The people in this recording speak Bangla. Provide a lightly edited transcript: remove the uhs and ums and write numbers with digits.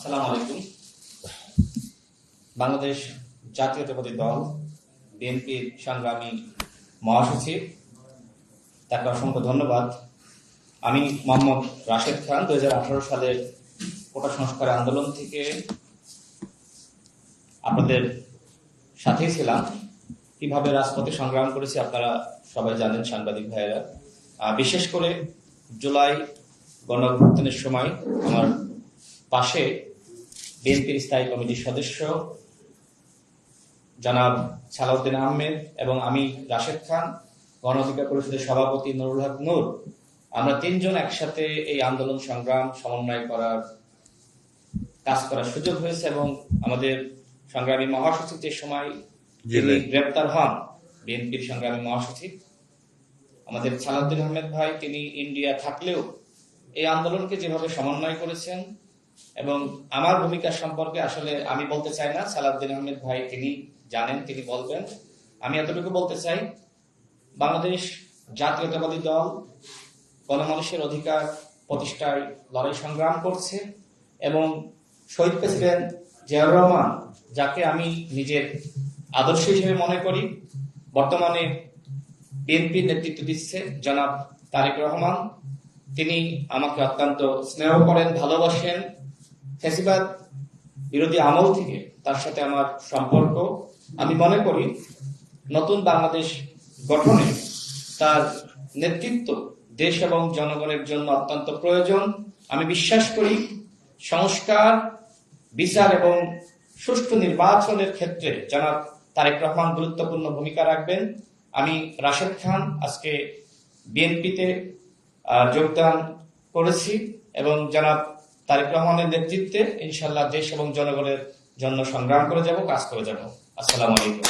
আসসালামু আলাইকুম। বাংলাদেশ জাতীয়তাবাদী দল বিএনপির সংগ্রামী মহাসচিব, তাকে অসংখ্য ধন্যবাদ। আমি মোহাম্মদ রাশেদ খান 2018 সালের কোটা সংস্কার আন্দোলন থেকে আপনাদের সাথেই ছিলাম। কিভাবে রাজপথে সংগ্রাম করেছি আপনারা সবাই জানেন, সাংবাদিক ভাইয়েরা। বিশেষ করে জুলাই গণঅভ্যুত্থানের সময় আমার পাশে বিএনপির স্থায়ী কমিটির সদস্য জনাব সালাউদ্দিন আহমেদ এবং আমি রাশেদ খান, গণ অধিকার পরিষদের সভাপতি নুরুল হক নূর, আমরা তিনজন একসাথে এই আন্দোলন সংগ্রাম সমন্বয় করার কাজ করার সুযোগ হয়েছে এবং আমাদের সংগ্রামী মহাসচিব যে সময় তিনি গ্রেপ্তার হন, বিএনপির সংগ্রামী মহাসচিব আমাদের সালাউদ্দিন আহমেদ ভাই, তিনি ইন্ডিয়া থাকলেও এই আন্দোলনকে যেভাবে সমন্বয় করেছেন এবং আমার ভূমিকা সম্পর্কে আসলে আমি বলতে চাই না, সালাউদ্দিন আহমেদ ভাই তিনি জানেন, তিনি বলবেন। আমি এতটুকু বলতে চাই, বাংলাদেশ জাতীয়তাবাদী দল গণমানুষের অধিকার প্রতিষ্ঠায় লড়াই সংগ্রাম করছে এবং শহীদ প্রেসিডেন্ট জিয়াউর রহমান, যাকে আমি নিজের আদর্শ হিসেবে মনে করি, বর্তমানে বিএনপির নেতৃত্ব দিচ্ছে জনাব তারেক রহমান, তিনি আমাকে অত্যন্ত স্নেহ করেন, ভালোবাসেন। ফ্যাসিবাদ বিরোধী আমল থেকে তার সাথে আমার সম্পর্ক। আমি মনে করি নতুন বাংলাদেশ গঠনে তার নেতৃত্ব দেশ এবং জনগণের জন্য অত্যন্ত প্রয়োজন। আমি বিশ্বাস করি সংস্কার, বিচার এবং সুষ্ঠু নির্বাচনের ক্ষেত্রে জনাব তারেক রহমান গুরুত্বপূর্ণ ভূমিকা রাখবেন। আমি রাশেদ খান আজকে বিএনপিতে যোগদান করেছি এবং জনাব তারেক রহমানের নেতৃত্বে ইনশাল্লাহ দেশ এবং জনগণের জন্য সংগ্রাম করে যাব, কাজ করে যাব। আসসালামু আলাইকুম।